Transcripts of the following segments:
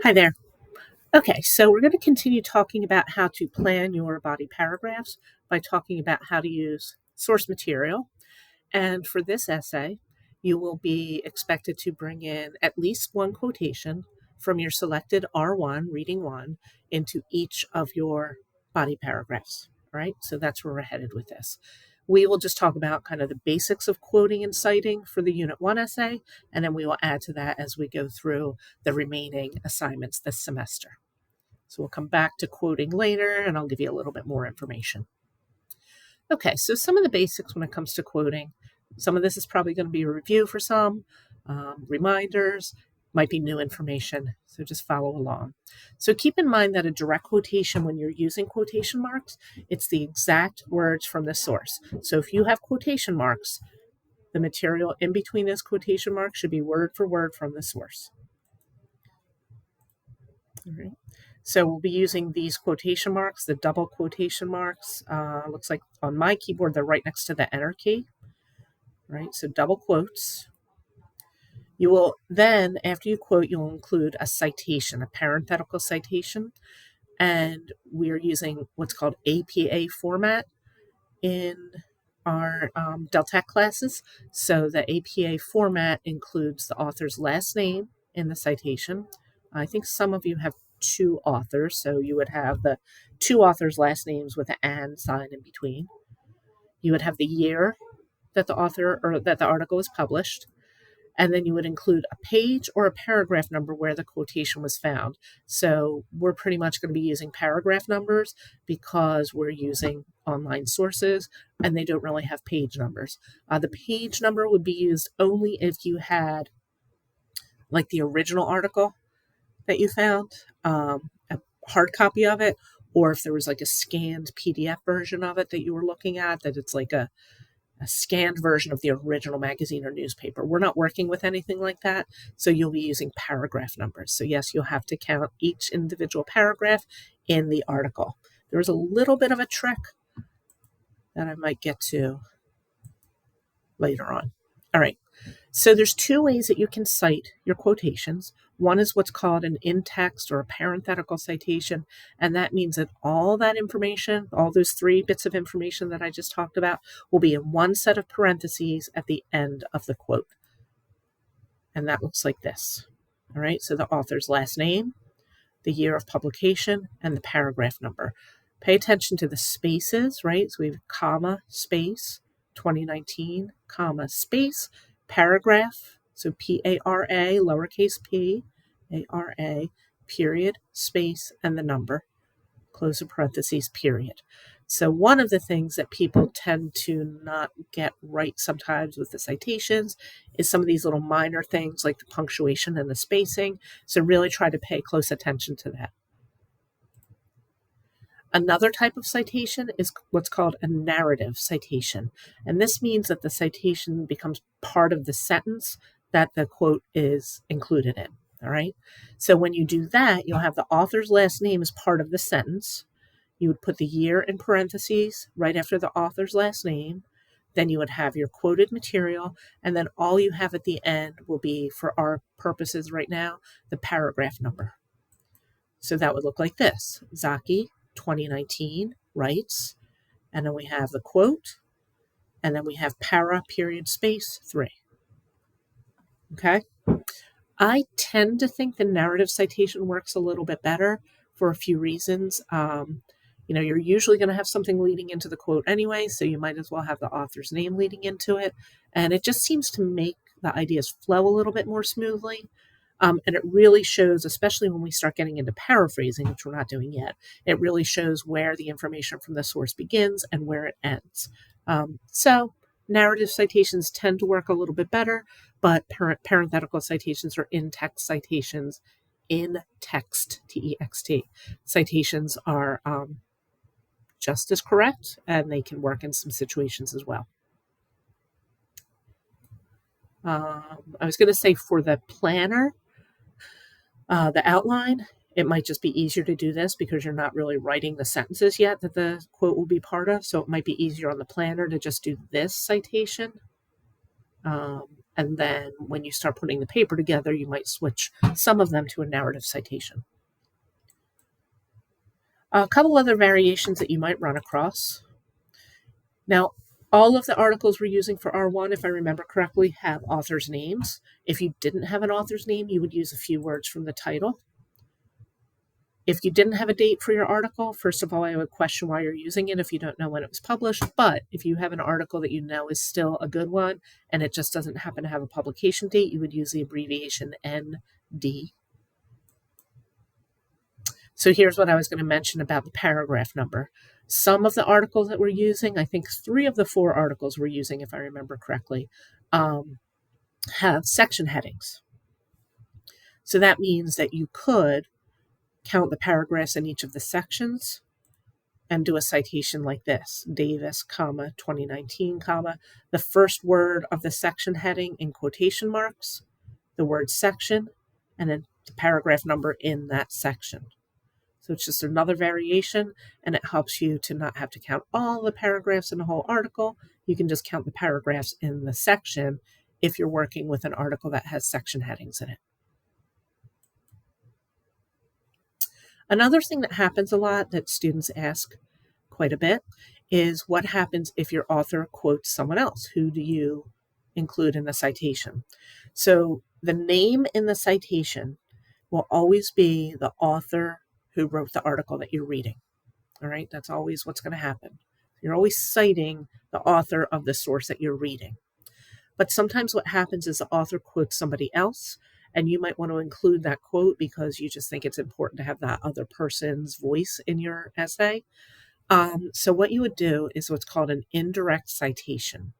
Hi there. Okay, so we're going to continue talking about how to plan your body paragraphs by talking about how to use source material. And for this essay, you will be expected to bring in at least one quotation from your selected R1, reading one, into each of your body paragraphs. All right, so that's where we're headed with this. We will just talk about kind of the basics of quoting and citing for the Unit 1 essay, and then we will add to that as we go through the remaining assignments this semester. So we'll come back to quoting later, and I'll give you a little bit more information. Okay, so some of the basics when it comes to quoting. Some of this is probably going to be a review for some, reminders, might be new information, so just follow along. So keep in mind that a direct quotation, when you're using quotation marks, it's the exact words from the source. So if you have quotation marks, the material in between those quotation marks should be word for word from the source. All right. So we'll be using these quotation marks, the double quotation marks. Looks like on my keyboard, they're right next to the enter key, right? So double quotes. You will then, after you quote, you'll include a citation, a parenthetical citation. And we're using what's called APA format in our Deltec classes. So the APA format includes the author's last name in the citation. I think some of you have two authors, so you would have the two authors' last names with an and sign in between. You would have the year that the author or that the article was published, and then you would include a page or a paragraph number where the quotation was found. So we're pretty much going to be using paragraph numbers because we're using online sources and they don't really have page numbers. The page number would be used only if you had like the original article that you found, a hard copy of it, or if there was like a scanned PDF version of it that you were looking at, that it's like a scanned version of the original magazine or newspaper. We're not working with anything like that, so you'll be using paragraph numbers. So yes, you'll have to count each individual paragraph in the article. There's a little bit of a trick that I might get to later on. All right. So there's two ways that you can cite your quotations. One is what's called an in-text or a parenthetical citation, and that means that all that information, all those three bits of information that I just talked about, will be in one set of parentheses at the end of the quote. And that looks like this. All right, so the author's last name, the year of publication, and the paragraph number. Pay attention to the spaces, right? So we have comma, space, 2019, comma, space, paragraph, so P-A-R-A, lowercase p, A-R-A, period, space, and the number, close of parentheses, period. So one of the things that people tend to not get right sometimes with the citations is some of these little minor things like the punctuation and the spacing. So really try to pay close attention to that. Another type of citation is what's called a narrative citation. And this means that the citation becomes part of the sentence that the quote is included in. All right. So when you do that, you'll have the author's last name as part of the sentence. You would put the year in parentheses right after the author's last name. Then you would have your quoted material. And then all you have at the end will be, for our purposes right now, the paragraph number. So that would look like this. Zaki, 2019, writes, and then we have the quote, and then we have para, period, space, 3. Okay? I tend to think the narrative citation works a little bit better for a few reasons. You're usually going to have something leading into the quote anyway, so you might as well have the author's name leading into it. And it just seems to make the ideas flow a little bit more smoothly. And it really shows, especially when we start getting into paraphrasing, which we're not doing yet, it really shows where the information from the source begins and where it ends. So narrative citations tend to work a little bit better, but parenthetical citations or in-text citations, in-text, T-E-X-T, citations are just as correct, and they can work in some situations as well. I was going to say for the planner, the outline, it might just be easier to do this because you're not really writing the sentences yet that the quote will be part of. So it might be easier on the planner to just do this citation. And then when you start putting the paper together, you might switch some of them to a narrative citation. A couple other variations that you might run across. Now, all of the articles we're using for R1, if I remember correctly, have authors' names. If you didn't have an author's name, you would use a few words from the title. If you didn't have a date for your article, first of all, I would question why you're using it if you don't know when it was published. But if you have an article that you know is still a good one and it just doesn't happen to have a publication date, you would use the abbreviation ND. So here's what I was going to mention about the paragraph number. Some of the articles that we're using, I think 3 of the 4 articles we're using, if I remember correctly, have section headings. So that means that you could count the paragraphs in each of the sections and do a citation like this: Davis, 2019, the first word of the section heading in quotation marks, the word section, and then the paragraph number in that section. So it's just another variation, and it helps you to not have to count all the paragraphs in the whole article. You can just count the paragraphs in the section if you're working with an article that has section headings in it. Another thing that happens a lot that students ask quite a bit is what happens if your author quotes someone else? Who do you include in the citation? So the name in the citation will always be the author who wrote the article that you're reading. All right, that's always what's going to happen. You're always citing the author of the source that you're reading. But sometimes what happens is the author quotes somebody else, and you might want to include that quote because you just think it's important to have that other person's voice in your essay. So what you would do is what's called an indirect citation.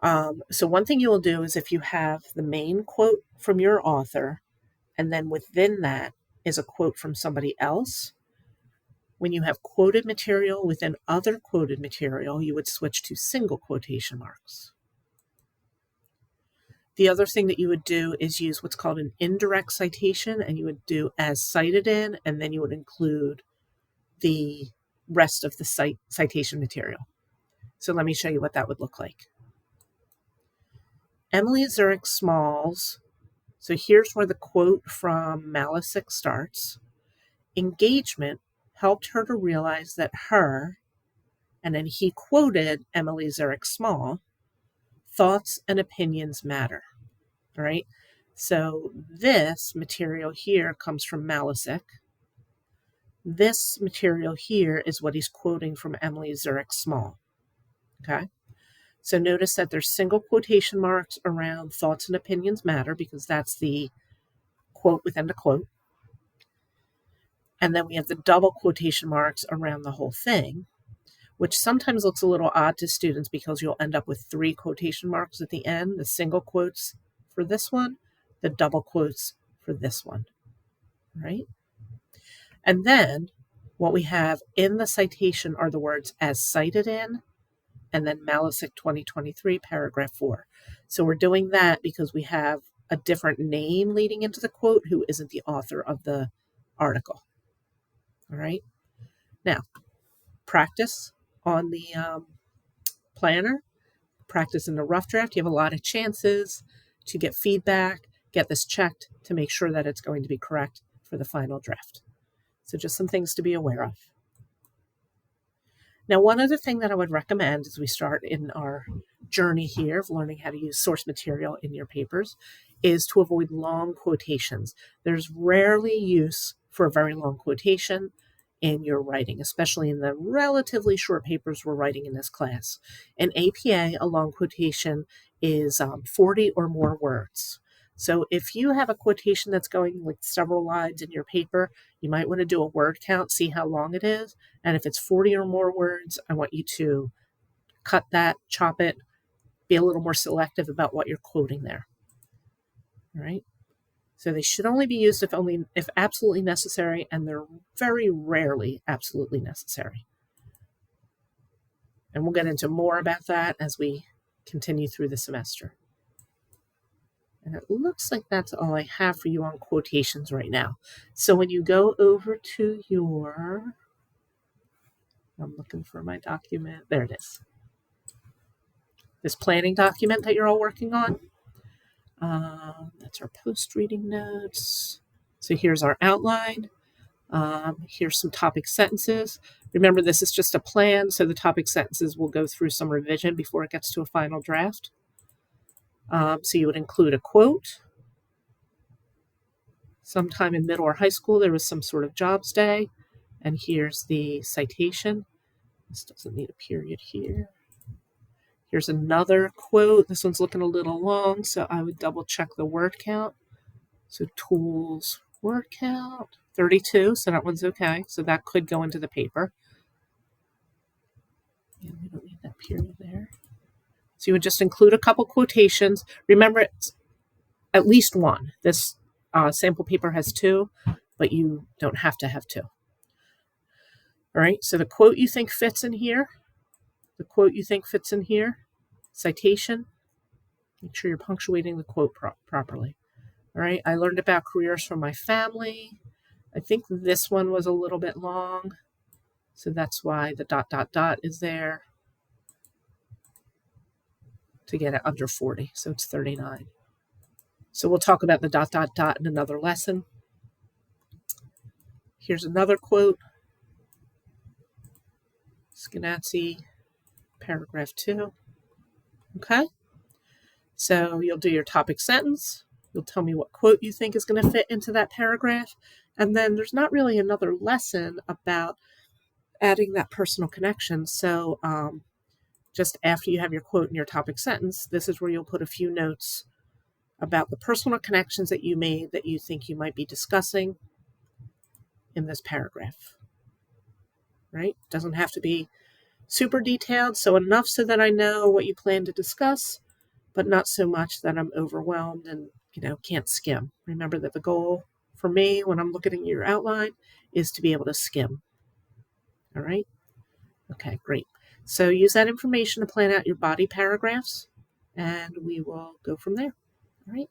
So one thing you will do is if you have the main quote from your author, and then within that is a quote from somebody else, when you have quoted material within other quoted material, you would switch to single quotation marks. The other thing that you would do is use what's called an indirect citation, and you would do as cited in, and then you would include the rest of the citation material. So let me show you what that would look like. Emily Zurich Smalls, so here's where the quote from Malisic starts. Engagement helped her to realize that her, and then he quoted Emily Zurich Small, thoughts and opinions matter. All right. So this material here comes from Malisic. This material here is what he's quoting from Emily Zurich Small. Okay. So notice that there's single quotation marks around thoughts and opinions matter because that's the quote within the quote. And then we have the double quotation marks around the whole thing, which sometimes looks a little odd to students because you'll end up with 3 quotation marks at the end, the single quotes for this one, the double quotes for this one, right? And then what we have in the citation are the words as cited in, and then Malisic 2023, paragraph 4. So we're doing that because we have a different name leading into the quote who isn't the author of the article. All right. Now, practice on the planner, practice in the rough draft. You have a lot of chances to get feedback, get this checked to make sure that it's going to be correct for the final draft. So just some things to be aware of. Now, one other thing that I would recommend as we start in our journey here of learning how to use source material in your papers is to avoid long quotations. There's rarely use for a very long quotation in your writing, especially in the relatively short papers we're writing in this class. In APA, a long quotation is 40 or more words. So if you have a quotation that's going like several lines in your paper, you might want to do a word count, see how long it is. And if it's 40 or more words, I want you to cut that, chop it, be a little more selective about what you're quoting there. All right. So they should only be used if absolutely necessary, and they're very rarely absolutely necessary. And we'll get into more about that as we continue through the semester. And it looks like that's all I have for you on quotations right now. So when you go over to I'm looking for my document. There it is. this planning document that you're all working on. That's our post-reading notes. So here's our outline. Here's some topic sentences. Remember, this is just a plan, so the topic sentences will go through some revision before it gets to a final draft. So you would include a quote. Sometime in middle or high school, there was some sort of jobs day. And here's the citation. This doesn't need a period here. Here's another quote. This one's looking a little long, so I would double check the word count. So tools, word count, 32, so that one's okay. So that could go into the paper. And we don't need that period there. So you would just include a couple quotations. Remember, it's at least one. This sample paper has 2, but you don't have to have 2. All right, so the quote you think fits in here, citation, make sure you're punctuating the quote properly. All right, I learned about careers from my family. I think this one was a little bit long, so that's why the ... is there to get it under 40, so it's 39. So we'll talk about the ... in another lesson. Here's another quote. Skenazy, paragraph 2. Okay, so you'll do your topic sentence. You'll tell me what quote you think is going to fit into that paragraph. And then there's not really another lesson about adding that personal connection. So just after you have your quote and your topic sentence, this is where you'll put a few notes about the personal connections that you made that you think you might be discussing in this paragraph. Right? Doesn't have to be super detailed, so enough so that I know what you plan to discuss, but not so much that I'm overwhelmed and can't skim. Remember that the goal for me when I'm looking at your outline is to be able to skim. All right? Okay, great. So use that information to plan out your body paragraphs, and we will go from there. All right?